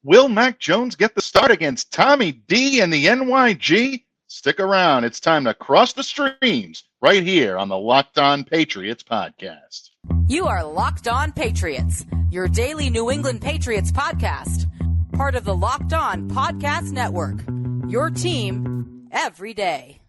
Will Mac Jones get the start against Tommy D and the NYG? Stick around. It's time to cross the streams right here on the Locked On Patriots podcast. You are Locked On Patriots, your daily New England Patriots podcast. Part of the Locked On Podcast Network, your team every day.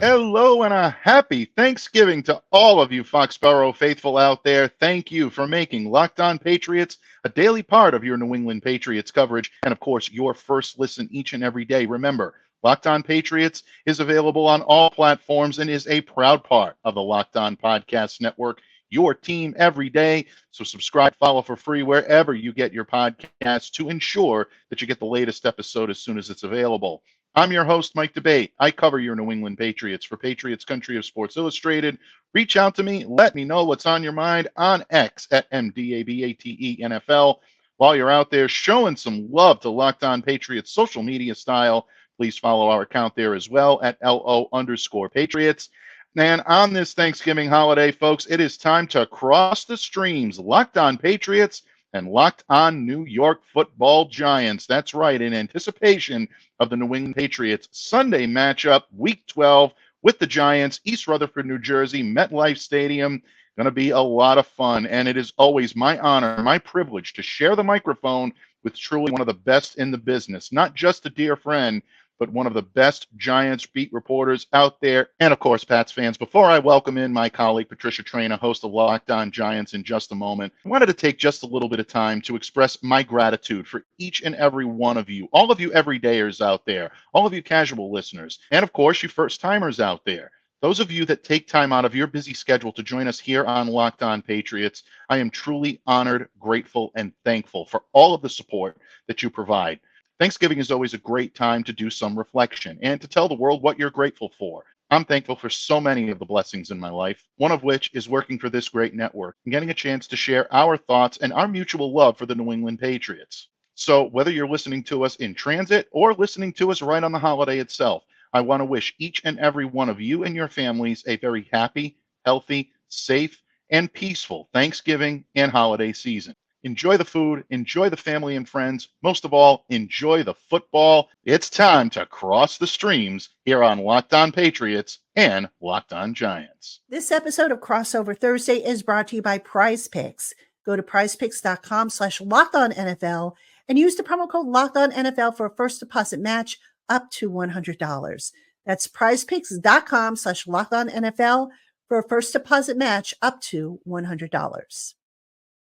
Hello and a happy Thanksgiving to all of you Foxborough faithful out there. Thank you for making Locked On Patriots a daily part of your New England Patriots coverage and, of course, your first listen each and every day. Remember, Locked On Patriots is available on all platforms and is a proud part of the Locked On Podcast Network, your team every day. So subscribe, follow for free wherever you get your podcasts to ensure that you get the latest episode as soon as it's available. I'm your host, Mike Debate. I cover your New England Patriots for Patriots Country of Sports Illustrated. Reach out to me. Let me know what's on your mind on X at MDABATENFL. While you're out there showing some love to Locked On Patriots social media style, please follow our account there as well at LO_Patriots. And on this Thanksgiving holiday, folks, it is time to cross the streams. Locked On Patriots and Locked On New York Football Giants. That's right, in anticipation of the New England Patriots Sunday matchup, Week 12, with the Giants, East Rutherford, New Jersey, MetLife Stadium. Going to be a lot of fun, and it is always my honor, my privilege to share the microphone with truly one of the best in the business, not just a dear friend, but one of the best Giants beat reporters out there. And of course, Pats fans, before I welcome in my colleague, Patricia Traina, host of Locked On Giants in just a moment, I wanted to take just a little bit of time to express my gratitude for each and every one of you, all of you everydayers out there, all of you casual listeners, and of course, you first timers out there. Those of you that take time out of your busy schedule to join us here on Locked On Patriots, I am truly honored, grateful, and thankful for all of the support that you provide. Thanksgiving is always a great time to do some reflection and to tell the world what you're grateful for. I'm thankful for so many of the blessings in my life, one of which is working for this great network and getting a chance to share our thoughts and our mutual love for the New England Patriots. So whether you're listening to us in transit or listening to us right on the holiday itself, I want to wish each and every one of you and your families a very happy, healthy, safe, and peaceful Thanksgiving and holiday season. Enjoy the food, enjoy the family and friends. Most of all, enjoy the football. It's time to cross the streams here on Locked On Patriots and Locked On Giants. This episode of Crossover Thursday is brought to you by PrizePicks. Go to prizepicks.com/LockedOnNFL and use the promo code LockedOnNFL for a first deposit match up to $100. That's prizepicks.com/LockedOnNFL for a first deposit match up to $100.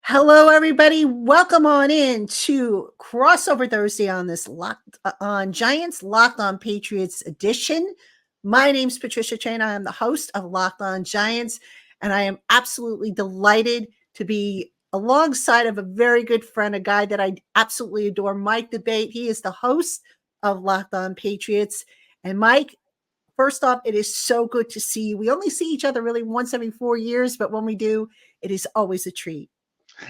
Hello, everybody. Welcome on in to Crossover Thursday on this Locked On Giants, Locked On Patriots edition. My name's Patricia Traina. I am the host of Locked On Giants, and I am absolutely delighted to be alongside of a very good friend, a guy that I absolutely adore, Mike Debate. He is the host of Locked On Patriots. And Mike, first off, it is so good to see you. We only see each other really once every 4 years, but when we do, it is always a treat.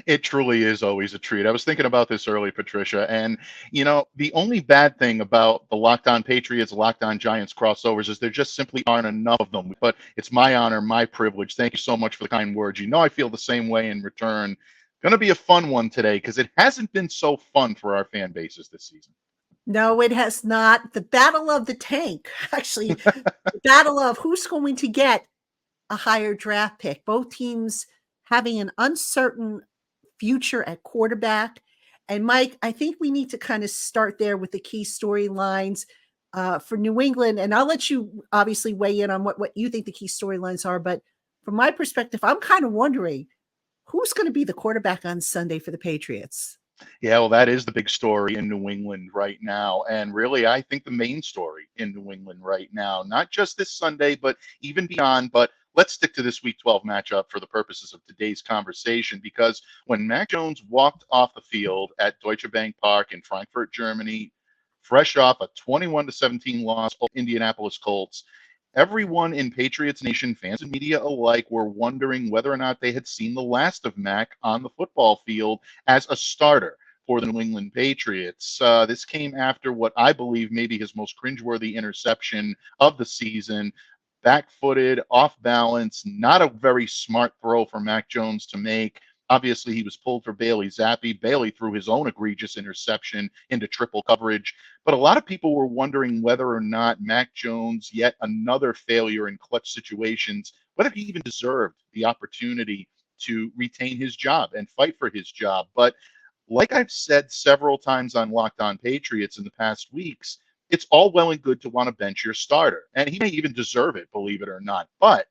It truly is always a treat. I was thinking about this early, Patricia, and the only bad thing about the Locked On Patriots, Locked On Giants crossovers is there just simply aren't enough of them. But it's my honor, my privilege. Thank you so much for the kind words. I feel the same way in return. Going to be a fun one today because it hasn't been so fun for our fan bases this season. No, it has not. The battle of the tank, actually, the battle of who's going to get a higher draft pick. Both teams having an uncertain future at quarterback. And Mike, I think we need to kind of start there with the key storylines for New England. And I'll let you obviously weigh in on what you think the key storylines are. But from my perspective, I'm kind of wondering who's going to be the quarterback on Sunday for the Patriots. Yeah, well, that is the big story in New England right now. And really, I think the main story in New England right now, not just this Sunday, but even beyond. But let's stick to this Week 12 matchup for the purposes of today's conversation, because when Mac Jones walked off the field at Deutsche Bank Park in Frankfurt, Germany, fresh off a 21-17 loss of Indianapolis Colts, everyone in Patriots Nation, fans and media alike, were wondering whether or not they had seen the last of Mac on the football field as a starter. for the New England Patriots. This came after what I believe may be his most cringeworthy interception of the season. Back-footed, off balance, not a very smart throw for Mac Jones to make. Obviously, he was pulled for Bailey Zappi. Bailey threw his own egregious interception into triple coverage. But a lot of people were wondering whether or not Mac Jones, yet another failure in clutch situations, whether he even deserved the opportunity to retain his job and fight for his job. But like I've said several times on Locked On Patriots in the past weeks, it's all well and good to want to bench your starter. And he may even deserve it, believe it or not. But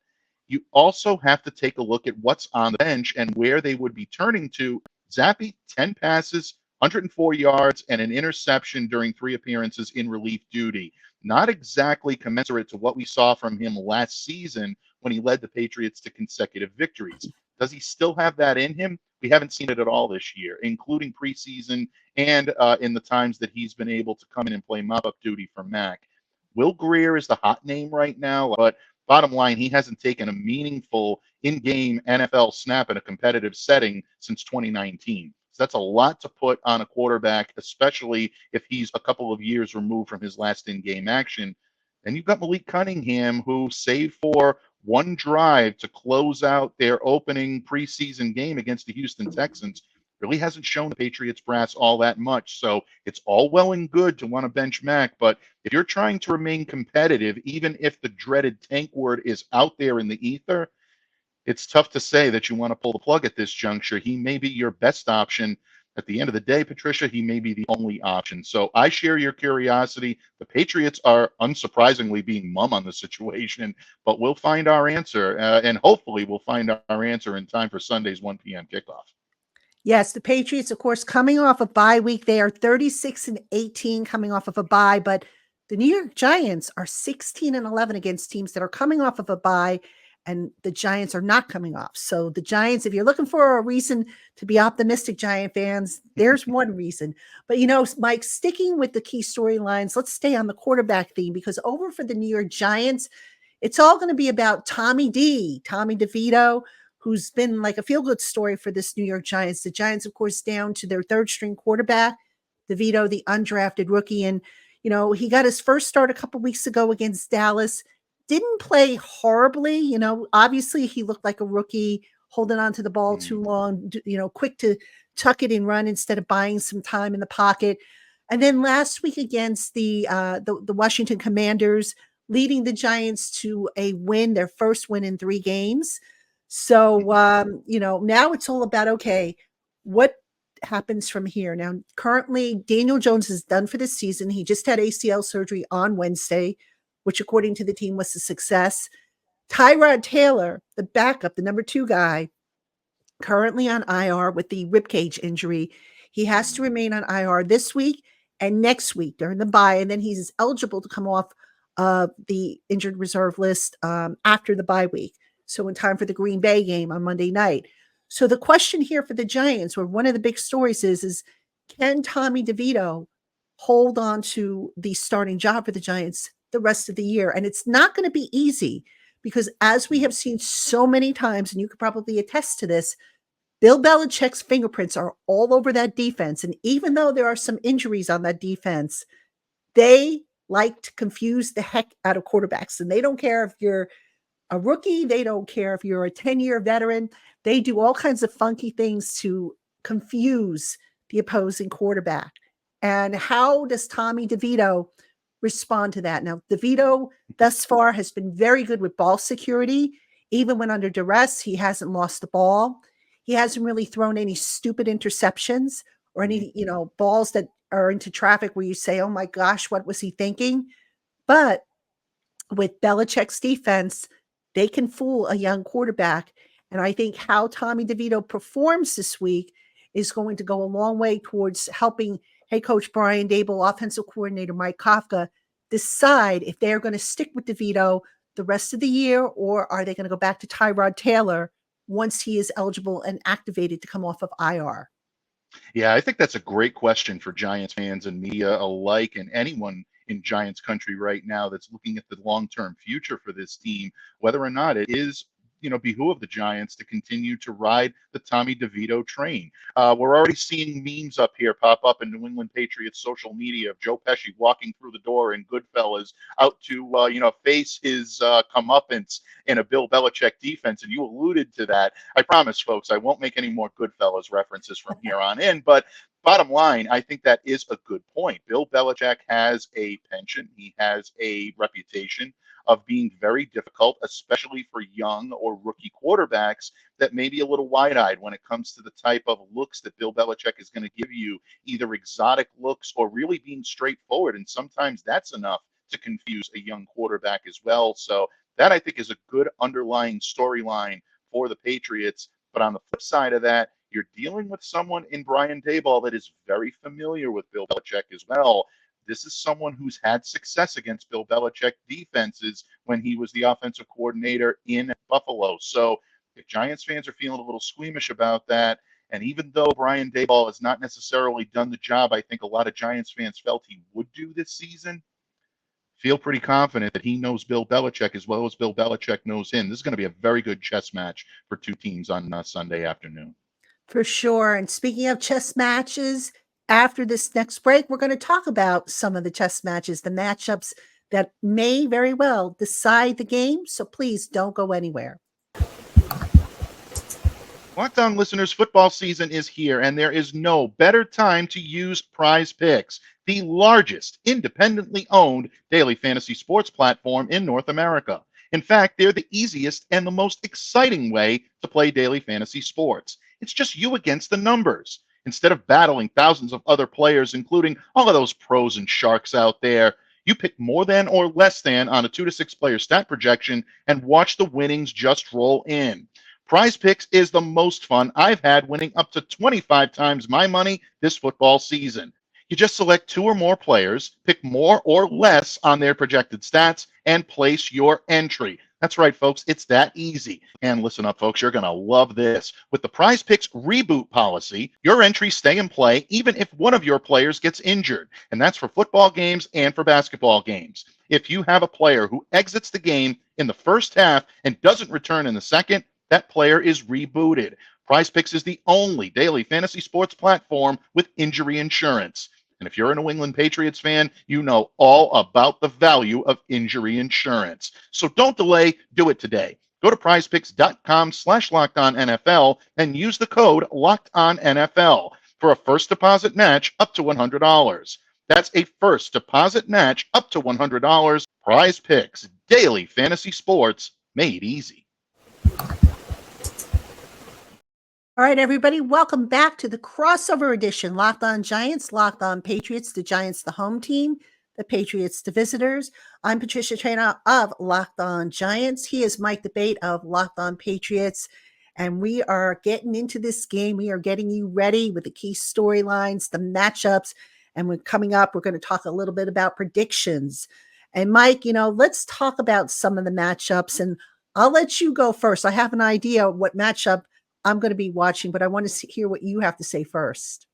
you also have to take a look at what's on the bench and where they would be turning to. Zappi, 10 passes, 104 yards, and an interception during 3 appearances in relief duty. Not exactly commensurate to what we saw from him last season when he led the Patriots to consecutive victories. Does he still have that in him? We haven't seen it at all this year, including preseason and in the times that he's been able to come in and play mop-up duty for Mac. Will Greer is the hot name right now, but bottom line, he hasn't taken a meaningful in-game NFL snap in a competitive setting since 2019. So that's a lot to put on a quarterback, especially if he's a couple of years removed from his last in-game action. And you've got Malik Cunningham, who, save for one drive to close out their opening preseason game against the Houston Texans, really hasn't shown the Patriots brass all that much. So it's all well and good to want to bench Mac, but if you're trying to remain competitive, even if the dreaded tank word is out there in the ether, it's tough to say that you want to pull the plug at this juncture. He may be your best option. At the end of the day, Patricia, he may be the only option. So I share your curiosity. The Patriots are unsurprisingly being mum on the situation, but we'll find our answer, and hopefully we'll find our answer in time for Sunday's 1 p.m. kickoff. Yes, the Patriots, of course, coming off a bye week. They are 36-18 coming off of a bye, but the New York Giants are 16-11 against teams that are coming off of a bye, and the Giants are not coming off. So the Giants, if you're looking for a reason to be optimistic, Giant fans, there's one reason. But, Mike, sticking with the key storylines, let's stay on the quarterback theme, because over for the New York Giants, it's all going to be about Tommy DeVito, who's been like a feel-good story for this New York Giants. The Giants, of course, down to their third-string quarterback, DeVito, the undrafted rookie. And, he got his first start a couple weeks ago against Dallas. Didn't play horribly. Obviously he looked like a rookie, holding on to the ball too long, quick to tuck it and run instead of buying some time in the pocket. And then last week against the Washington Commanders, leading the Giants to a win, their first win in 3 games. So, now it's all about, okay, what happens from here? Now, currently, Daniel Jones is done for this season. He just had ACL surgery on Wednesday, which according to the team was a success. Tyrod Taylor, the backup, the number 2 guy, currently on IR with the ribcage injury. He has to remain on IR this week and next week during the bye, and then he's eligible to come off the injured reserve list after the bye week. So in time for the Green Bay game on Monday night. So the question here for the Giants, or one of the big stories is can Tommy DeVito hold on to the starting job for the Giants the rest of the year? And it's not going to be easy, because as we have seen so many times, and you could probably attest to this, Bill Belichick's fingerprints are all over that defense. And even though there are some injuries on that defense, they like to confuse the heck out of quarterbacks. And they don't care if you're a rookie. They don't care if you're a 10-year veteran. They do all kinds of funky things to confuse the opposing quarterback. And how does Tommy DeVito respond to that? Now, DeVito thus far has been very good with ball security. Even when under duress, he hasn't lost the ball. He hasn't really thrown any stupid interceptions or any, balls that are into traffic where you say, oh my gosh, what was he thinking? But with Belichick's defense, they can fool a young quarterback. And I think how Tommy DeVito performs this week is going to go a long way towards helping head coach Brian Daboll, offensive coordinator Mike Kafka, decide if they're going to stick with DeVito the rest of the year, or are they going to go back to Tyrod Taylor once he is eligible and activated to come off of IR? Yeah, I think that's a great question for Giants fans and media alike, and anyone in Giants country right now that's looking at the long-term future for this team, whether or not it is behoove the Giants to continue to ride the Tommy DeVito train. We're already seeing memes up here pop up in New England Patriots social media of Joe Pesci walking through the door in Goodfellas out to, face his comeuppance in a Bill Belichick defense. And you alluded to that. I promise, folks, I won't make any more Goodfellas references from here on in. But bottom line, I think that is a good point. Bill Belichick has a penchant. He has a reputation of being very difficult, especially for young or rookie quarterbacks that may be a little wide-eyed when it comes to the type of looks that Bill Belichick is going to give you, either exotic looks or really being straightforward. And sometimes that's enough to confuse a young quarterback as well. So that, I think, is a good underlying storyline for the Patriots. But on the flip side of that, you're dealing with someone in Brian Daboll that is very familiar with Bill Belichick as well. This is someone who's had success against Bill Belichick defenses when he was the offensive coordinator in Buffalo. So if Giants fans are feeling a little squeamish about that, and even though Brian Daboll has not necessarily done the job I think a lot of Giants fans felt he would do this season, feel pretty confident that he knows Bill Belichick as well as Bill Belichick knows him. This is going to be a very good chess match for two teams on Sunday afternoon. For sure. And speaking of chess matches, after this next break, we're going to talk about some of the chess matches, the matchups that may very well decide the game. So please don't go anywhere. Locked On listeners, football season is here, and there is no better time to use PrizePicks, the largest independently owned daily fantasy sports platform in North America. In fact, they're the easiest and the most exciting way to play daily fantasy sports. It's just you against the numbers. Instead of battling thousands of other players, including all of those pros and sharks out there, you pick more than or less than on a 2 to 6 player stat projection and watch the winnings just roll in. PrizePicks is the most fun I've had, winning up to 25 times my money this football season. You just select 2 or more players, pick more or less on their projected stats, and place your entry. That's right, folks. It's that easy. And listen up, folks. You're going to love this. With the PrizePicks reboot policy, your entries stay in play even if one of your players gets injured. And that's for football games and for basketball games. If you have a player who exits the game in the first half and doesn't return in the second, that player is rebooted. PrizePicks is the only daily fantasy sports platform with injury insurance. And if you're a New England Patriots fan, you know all about the value of injury insurance. So don't delay, do it today. Go to prizepicks.com/LockedOnNFL and use the code LockedOnNFL for a first deposit match up to $100. That's a first deposit match up to $100. PrizePicks, daily fantasy sports made easy. All right, everybody, welcome back to the crossover edition. Locked On Giants, Locked On Patriots, the Giants, the home team, the Patriots, the visitors. I'm Patricia Traina of Locked On Giants. He is Mike Debate of Locked On Patriots. And we are getting into this game. We are getting you ready with the key storylines, the matchups. And we're coming up, we're going to talk a little bit about predictions. And Mike, let's talk about some of the matchups. And I'll let you go first. I have an idea what matchup I'm going to be watching, but I want to hear what you have to say first.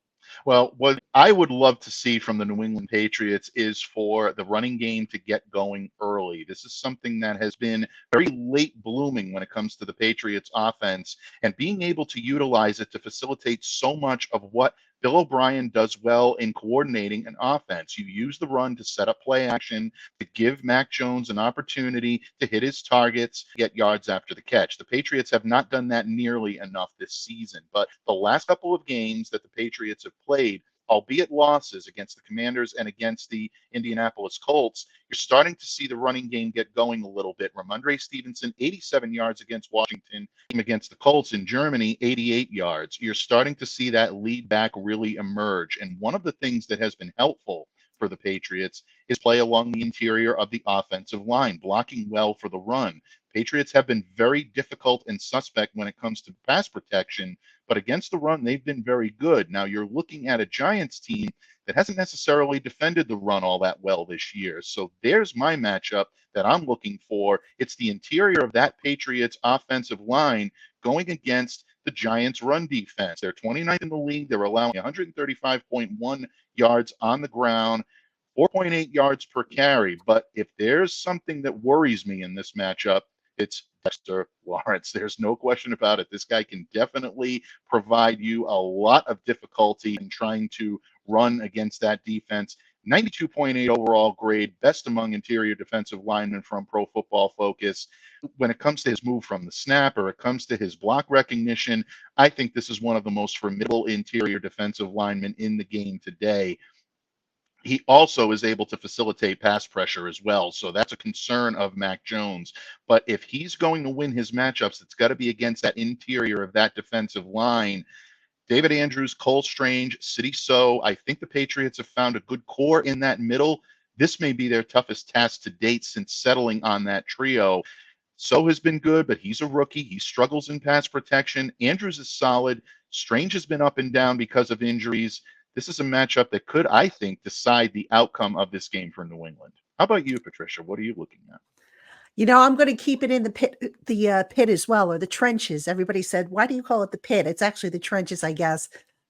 Well, what I would love to see from the New England Patriots is for the running game to get going early. This is something that has been very late blooming when it comes to the Patriots offense, and being able to utilize it to facilitate so much of what Bill O'Brien does well in coordinating an offense. You use the run to set up play action, to give Mac Jones an opportunity to hit his targets, get yards after the catch. The Patriots have not done that nearly enough this season, but the last couple of games that the Patriots have played, albeit losses against the Commanders and against the Indianapolis Colts, you're starting to see the running game get going a little bit. Ramondre Stevenson, 87 yards against Washington, against the Colts in Germany, 88 yards. You're starting to see that lead back really emerge. And one of the things that has been helpful for the Patriots is play along the interior of the offensive line, blocking well for the run. Patriots have been very difficult and suspect when it comes to pass protection, but against the run, they've been very good. Now, you're looking at a Giants team that hasn't necessarily defended the run all that well this year. So there's my matchup that I'm looking for. It's the interior of that Patriots offensive line going against the Giants run defense. They're 29th in the league. They're allowing 135.1 yards on the ground, 4.8 yards per carry. But if there's something that worries me in this matchup, it's Dexter Lawrence. There's no question about it. This guy can definitely provide you a lot of difficulty in trying to run against that defense. 92.8 overall grade, best among interior defensive linemen from Pro Football Focus. When it comes to his move from the snap or it comes to his block recognition, I think this is one of the most formidable interior defensive linemen in the game today. He also is able to facilitate pass pressure as well. So that's a concern of Mac Jones. But if he's going to win his matchups, it's got to be against that interior of that defensive line. David Andrews, Cole Strange, City So. I think the Patriots have found a good core in that middle. This may be their toughest task to date since settling on that trio. So has been good, but he's a rookie. He struggles in pass protection. Andrews is solid. Strange has been up and down because of injuries. This is a matchup that could, I think, decide the outcome of this game for New England. How about you, Patricia? What are you looking at? I'm going to keep it in the pit as well, or the trenches. Everybody said, why do you call it the pit? It's actually the trenches, I guess.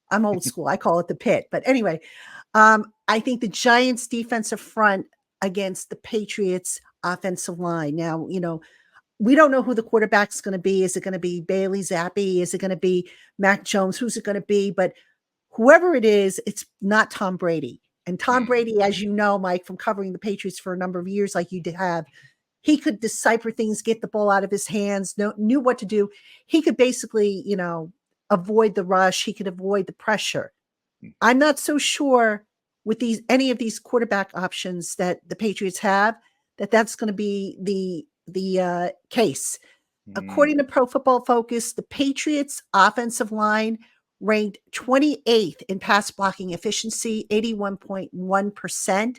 I'm old school. I call it the pit. But anyway, I think the Giants defensive front against the Patriots offensive line. Now, we don't know who the quarterback's going to be. Is it going to be Bailey Zappi? Is it going to be Mac Jones? Who's it going to be? But whoever it is, it's not Tom Brady. And Tom Brady, as you know, Mike, from covering the Patriots for a number of years like you did have, he could decipher things, get the ball out of his hands, knew what to do. He could basically, avoid the rush. He could avoid the pressure. I'm not so sure with any of these quarterback options that the Patriots have that's going to be the case. According to Pro Football Focus, the Patriots offensive line ranked 28th in pass blocking efficiency, 81.1%.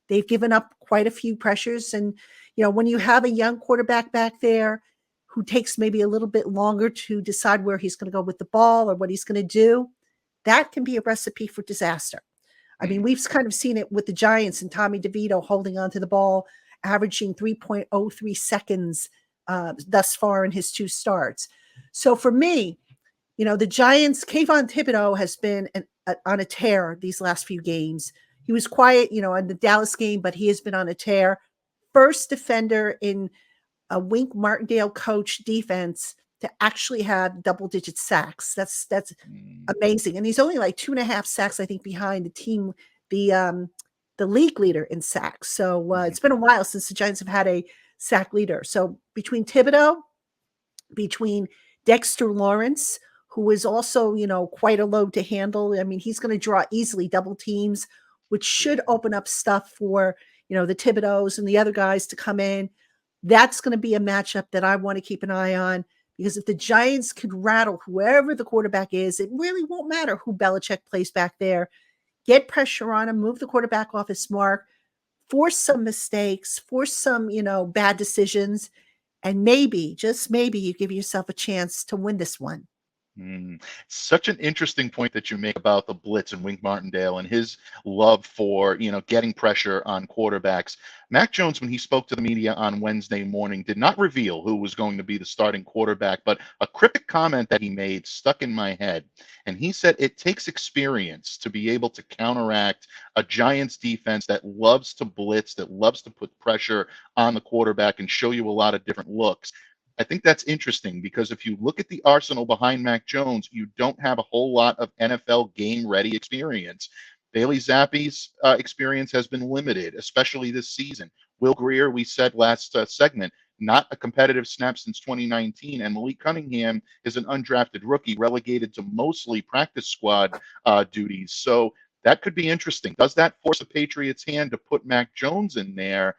They've given up quite a few pressures. And, when you have a young quarterback back there who takes maybe a little bit longer to decide where he's going to go with the ball or what he's going to do, that can be a recipe for disaster. I mean, we've kind of seen it with the Giants and Tommy DeVito holding onto the ball, averaging 3.03 seconds thus far in his 2 starts. So for me, the Giants, Kayvon Thibodeau has been on a tear these last few games. He was quiet, in the Dallas game, but he has been on a tear. First defender in a Wink Martindale coach defense to actually have double-digit sacks. That's amazing. And he's only like 2.5 sacks, I think, behind the league leader in sacks. So it's been a while since the Giants have had a sack leader. So between Thibodeau, between Dexter Lawrence, who is also, quite a load to handle. I mean, he's going to draw easily double teams, which should open up stuff for, the Thibodeaus and the other guys to come in. That's going to be a matchup that I want to keep an eye on, because if the Giants could rattle whoever the quarterback is, it really won't matter who Belichick plays back there. Get pressure on him, move the quarterback off his mark, force some mistakes, force some, bad decisions, and maybe, just maybe, you give yourself a chance to win this one. Such an interesting point that you make about the blitz and Wink Martindale and his love for, getting pressure on quarterbacks. Mac Jones, when he spoke to the media on Wednesday morning, did not reveal who was going to be the starting quarterback, but a cryptic comment that he made stuck in my head. And he said it takes experience to be able to counteract a Giants defense that loves to blitz, that loves to put pressure on the quarterback and show you a lot of different looks. I think that's interesting, because if you look at the arsenal behind Mac Jones, you don't have a whole lot of NFL game-ready experience. Bailey Zappi's experience has been limited, especially this season. Will Grier, we said last segment, not a competitive snap since 2019. And Malik Cunningham is an undrafted rookie relegated to mostly practice squad duties. So that could be interesting. Does that force the Patriots' hand to put Mac Jones in there?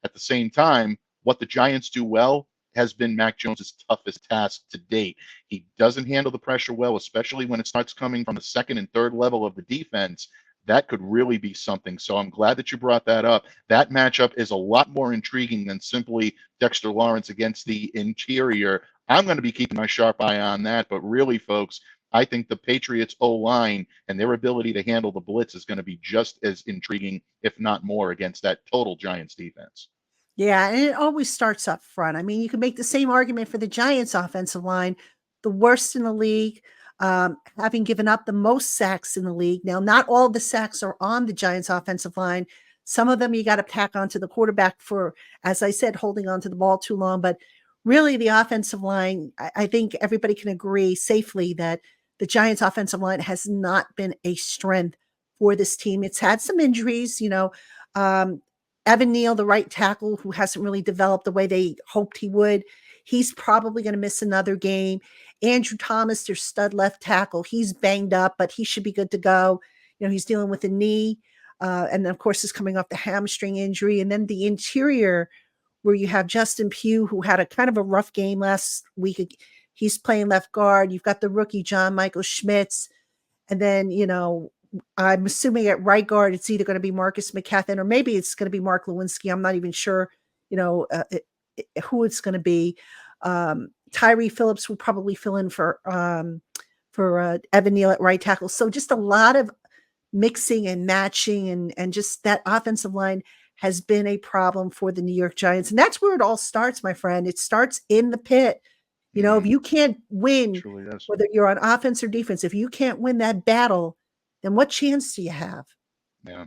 At the same time, what the Giants do well has been Mac Jones' toughest task to date. He doesn't handle the pressure well, especially when it starts coming from the second and third level of the defense. That could really be something. So I'm glad that you brought that up. That matchup is a lot more intriguing than simply Dexter Lawrence against the interior. I'm going to be keeping my sharp eye on that. But really, folks, I think the Patriots O-line and their ability to handle the blitz is going to be just as intriguing, if not more, against that total Giants defense. Yeah, and it always starts up front. I mean, you can make the same argument for the Giants offensive line, the worst in the league, having given up the most sacks in the league. Now, not all the sacks are on the Giants offensive line. Some of them you got to tack onto the quarterback for, as I said, holding onto the ball too long. But really the offensive line, I think everybody can agree safely that the Giants offensive line has not been a strength for this team. It's had some injuries, um, Evan Neal, the right tackle, who hasn't really developed the way they hoped he would. He's probably going to miss another game. Andrew Thomas, their stud left tackle, he's banged up, but he should be good to go. He's dealing with a knee, and then of course is coming off the hamstring injury. And then the interior, where you have Justin Pugh, who had a kind of a rough game last week. He's playing left guard. You've got the rookie John Michael Schmitz, and then I'm assuming at right guard it's either going to be Marcus McCaffin or maybe it's going to be Mark Lewinsky. I'm not even sure, who it's going to be. Tyree Phillips will probably fill in for Evan Neal at right tackle. So just a lot of mixing and matching, and just that offensive line has been a problem for the New York Giants. And that's where it all starts, my friend. It starts in the pit. If you can't win, whether you're on offense or defense, if you can't win that battle, then what chance do you have? Yeah,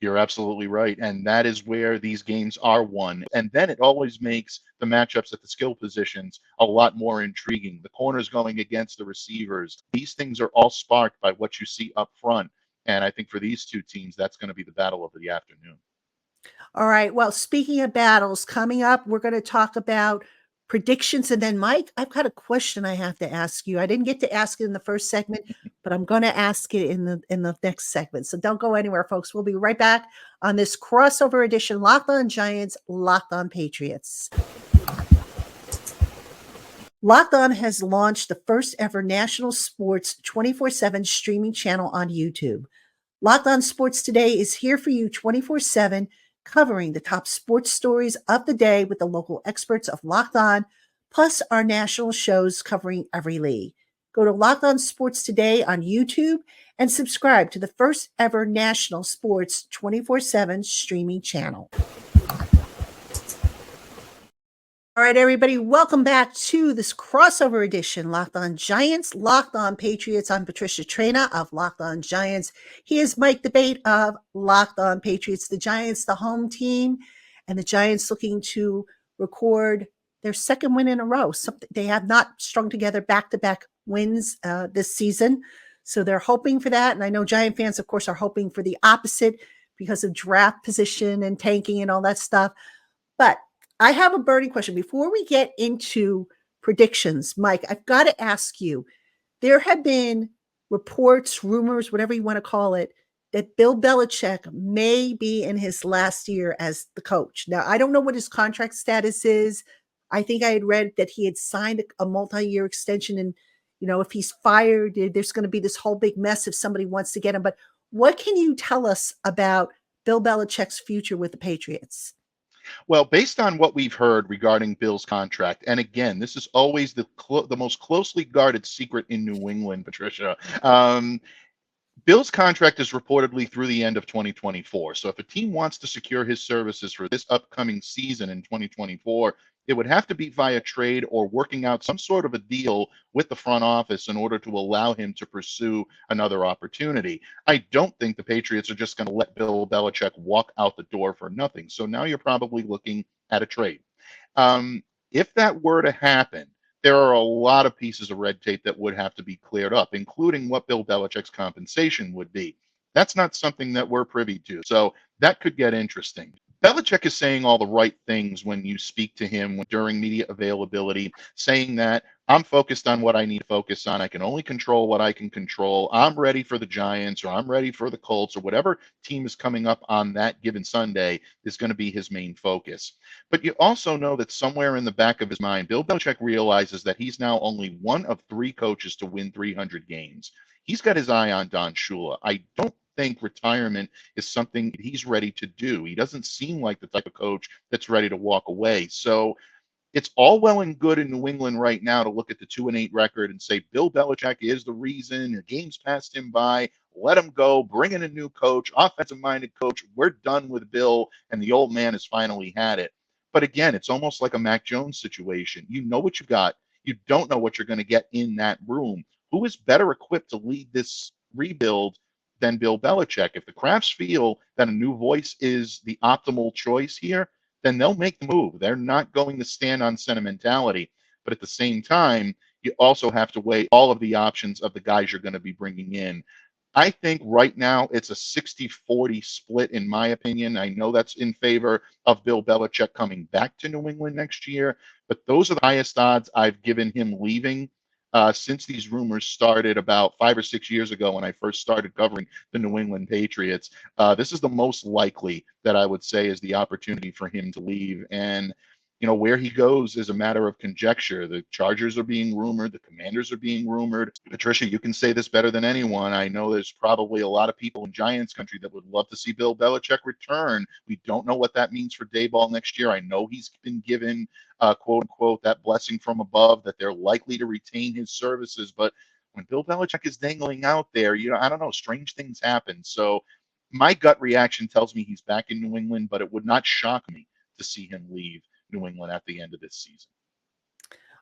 you're absolutely right. And that is where these games are won. And then it always makes the matchups at the skill positions a lot more intriguing. The corners going against the receivers. These things are all sparked by what you see up front. And I think for these two teams, that's going to be the battle of the afternoon. All right. Well, speaking of battles, coming up, we're going to talk about predictions. And then, Mike, I've got a question I have to ask you. I didn't get to ask it in the first segment, but I'm going to ask it in the next segment. So don't go anywhere, folks. We'll be right back on this crossover edition, Locked On Giants, Locked On Patriots. Locked On has launched the first ever national sports 24/7 streaming channel on YouTube. Locked On Sports Today is here for you 24/7, covering the top sports stories of the day with the local experts of Locked On, plus our national shows covering every league. Go to Locked On Sports Today on YouTube and subscribe to the first ever national sports 24/7 streaming channel. All right, everybody, welcome back to this crossover edition, Locked On Giants, Locked On Patriots. I'm Patricia Traina of Locked On Giants. He is Mike Debate of Locked On Patriots. The Giants, the home team, and the Giants looking to record their second win in a row. They have not strung together back-to-back wins this season, so they're hoping for that. And I know Giant fans, of course, are hoping for the opposite because of draft position and tanking and all that stuff. But I have a burning question. Before we get into predictions, Mike, I've got to ask you, there have been reports, rumors, whatever you want to call it, that Bill Belichick may be in his last year as the coach. Now, I don't know what his contract status is. I think I had read that he had signed a multi-year extension, and, if he's fired, there's going to be this whole big mess if somebody wants to get him. But what can you tell us about Bill Belichick's future with the Patriots? Well, based on what we've heard regarding Bill's contract, and again, this is always the most closely guarded secret in New England, Patricia. Bill's contract is reportedly through the end of 2024. So if a team wants to secure his services for this upcoming season in 2024, it would have to be via trade or working out some sort of a deal with the front office in order to allow him to pursue another opportunity. I don't think the Patriots are just going to let Bill Belichick walk out the door for nothing. So now you're probably looking at a trade. If that were to happen, there are a lot of pieces of red tape that would have to be cleared up, including what Bill Belichick's compensation would be. That's not something that we're privy to. So that could get interesting. Belichick is saying all the right things when you speak to him during media availability, saying that I'm focused on what I need to focus on. I can only control what I can control. I'm ready for the Giants, or I'm ready for the Colts, or whatever team is coming up on that given Sunday is going to be his main focus. But you also know that somewhere in the back of his mind, Bill Belichick realizes that he's now only one of three coaches to win 300 games. He's got his eye on Don Shula. I don't think retirement is something he's ready to do. He doesn't seem like the type of coach that's ready to walk away. So it's all well and good in New England right now to look at the 2-8 record and say Bill Belichick is the reason. The game's passed him by. Let him go. Bring in a new coach, offensive-minded coach. We're done with Bill, and the old man has finally had it. But again, it's almost like a Mac Jones situation. You know what you got. You don't know what you're going to get in that room. Who is better equipped to lead this rebuild than Bill Belichick? If the Crafts feel that a new voice is the optimal choice here, then they'll make the move. They're not going to stand on sentimentality. But at the same time, you also have to weigh all of the options of the guys you're going to be bringing in. I think right now it's a 60-40 split, in my opinion. I know that's in favor of Bill Belichick coming back to New England next year, but those are the highest odds I've given him leaving since these rumors started about 5 or 6 years ago when I first started covering the New England Patriots. This is the most likely that I would say is the opportunity for him to leave. And where he goes is a matter of conjecture. The Chargers are being rumored. The Commanders are being rumored. Patricia, you can say this better than anyone. I know there's probably a lot of people in Giants country that would love to see Bill Belichick return. We don't know what that means for Daboll next year. I know he's been given, quote unquote, that blessing from above that they're likely to retain his services. But when Bill Belichick is dangling out there, I don't know, strange things happen. So my gut reaction tells me he's back in New England, but it would not shock me to see him leave New England at the end of this season.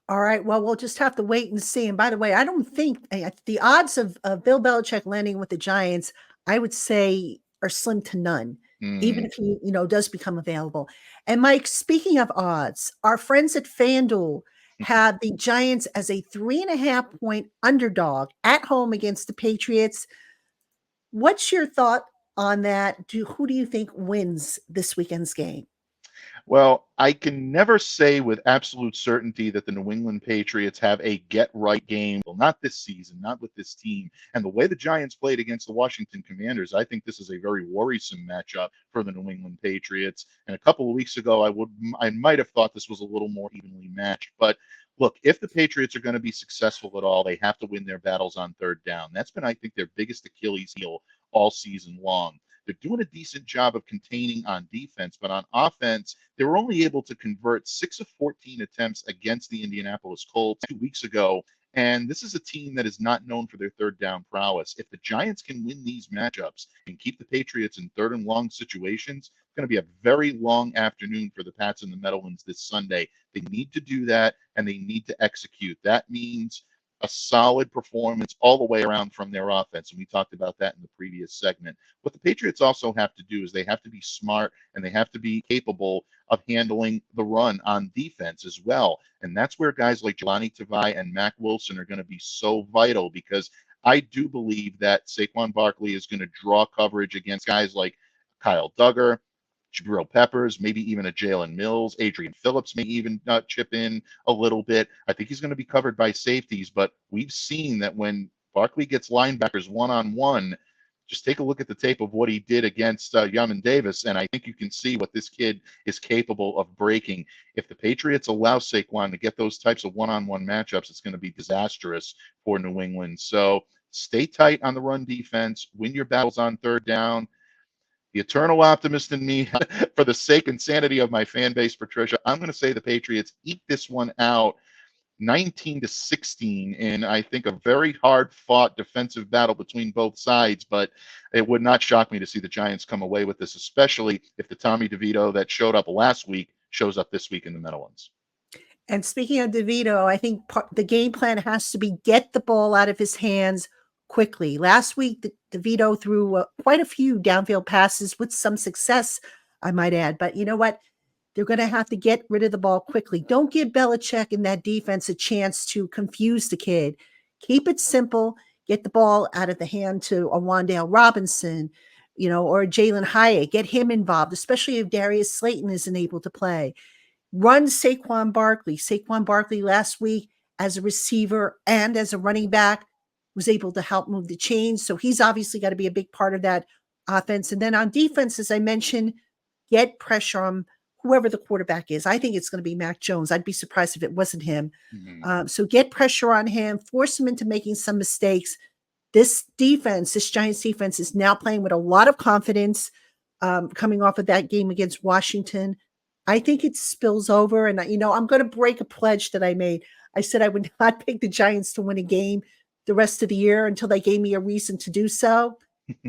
All right. Well, we'll just have to wait and see. And by the way, I don't think the odds of Bill Belichick landing with the Giants, I would say, are slim to none, even if he, does become available. And Mike, speaking of odds, our friends at FanDuel have the Giants as a 3.5-point underdog at home against the Patriots. What's your thought on that? Who do you think wins this weekend's game? Well, I can never say with absolute certainty that the New England Patriots have a get-right game. Well, not this season, not with this team. And the way the Giants played against the Washington Commanders, I think this is a very worrisome matchup for the New England Patriots. And a couple of weeks ago, I might have thought this was a little more evenly matched. But look, if the Patriots are going to be successful at all, they have to win their battles on third down. That's been, I think, their biggest Achilles heel all season long. They're doing a decent job of containing on defense, but on offense, they were only able to convert 6 of 14 attempts against the Indianapolis Colts 2 weeks ago. And this is a team that is not known for their third down prowess. If the Giants can win these matchups and keep the Patriots in third and long situations, it's going to be a very long afternoon for the Pats and the Meadowlands this Sunday. They need to do that, and they need to execute. That means a solid performance all the way around from their offense. And we talked about that in the previous segment. What the Patriots also have to do is they have to be smart and they have to be capable of handling the run on defense as well. And that's where guys like Jelani Tavai and Mac Wilson are going to be so vital, because I do believe that Saquon Barkley is going to draw coverage against guys like Kyle Duggar, Jabril Peppers, maybe even a Jalen Mills. Adrian Phillips may even chip in a little bit. I think he's going to be covered by safeties, but we've seen that when Barkley gets linebackers one-on-one, just take a look at the tape of what he did against Yamin Davis, and I think you can see what this kid is capable of breaking. If the Patriots allow Saquon to get those types of one-on-one matchups, it's going to be disastrous for New England. So stay tight on the run defense, win your battles on third down. The eternal optimist in me, for the sake and sanity of my fan base, Patricia, I'm going to say the Patriots eke this one out 19-16 in, I think, a very hard-fought defensive battle between both sides. But it would not shock me to see the Giants come away with this, especially if the Tommy DeVito that showed up last week shows up this week in the Meadowlands. And speaking of DeVito, I think the game plan has to be get the ball out of his hands quickly. Last week, DeVito threw quite a few downfield passes with some success, I might add. But you know what? They're going to have to get rid of the ball quickly. Don't give Belichick and that defense a chance to confuse the kid. Keep it simple. Get the ball out of the hand to a Wan'Dale Robinson, or Jalen Hyatt. Get him involved, especially if Darius Slayton isn't able to play. Run Saquon Barkley. Saquon Barkley last week as a receiver and as a running back was able to help move the chains. So he's obviously got to be a big part of that offense. And then on defense, as I mentioned, get pressure on whoever the quarterback is. I think it's going to be Mac Jones. I'd be surprised if it wasn't him. So get pressure on him, force him into making some mistakes. This Giants defense is now playing with a lot of confidence coming off of that game against Washington. I think it spills over. And, I'm going to break a pledge that I made. I said I would not pick the Giants to win a game the rest of the year until they gave me a reason to do so.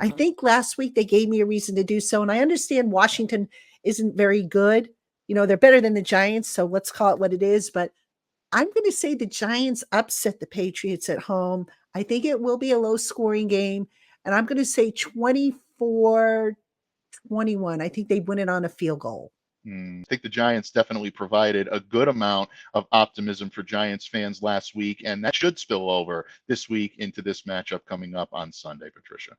I think last week they gave me a reason to do so. And I understand Washington isn't very good. They're better than the Giants. So let's call it what it is. But I'm going to say the Giants upset the Patriots at home. I think it will be a low scoring game. And I'm going to say 24-21. I think they win it on a field goal. I think the Giants definitely provided a good amount of optimism for Giants fans last week, and that should spill over this week into this matchup coming up on Sunday, Patricia.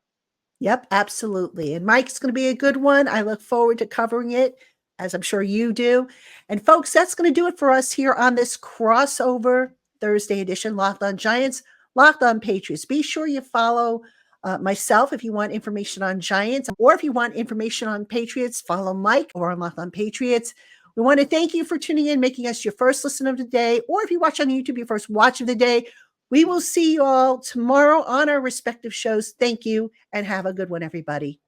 Yep, absolutely. And Mike's going to be a good one. I look forward to covering it, as I'm sure you do. And folks, that's going to do it for us here on this crossover Thursday edition, Locked On Giants, Locked On Patriots. Be sure you follow myself if you want information on Giants, or if you want information on Patriots, follow Mike or on Locked On Patriots. We want to thank you for tuning in, making us your first listen of the day, or if you watch on YouTube, your first watch of the day. We will see you all tomorrow on our respective shows. Thank you and have a good one, everybody.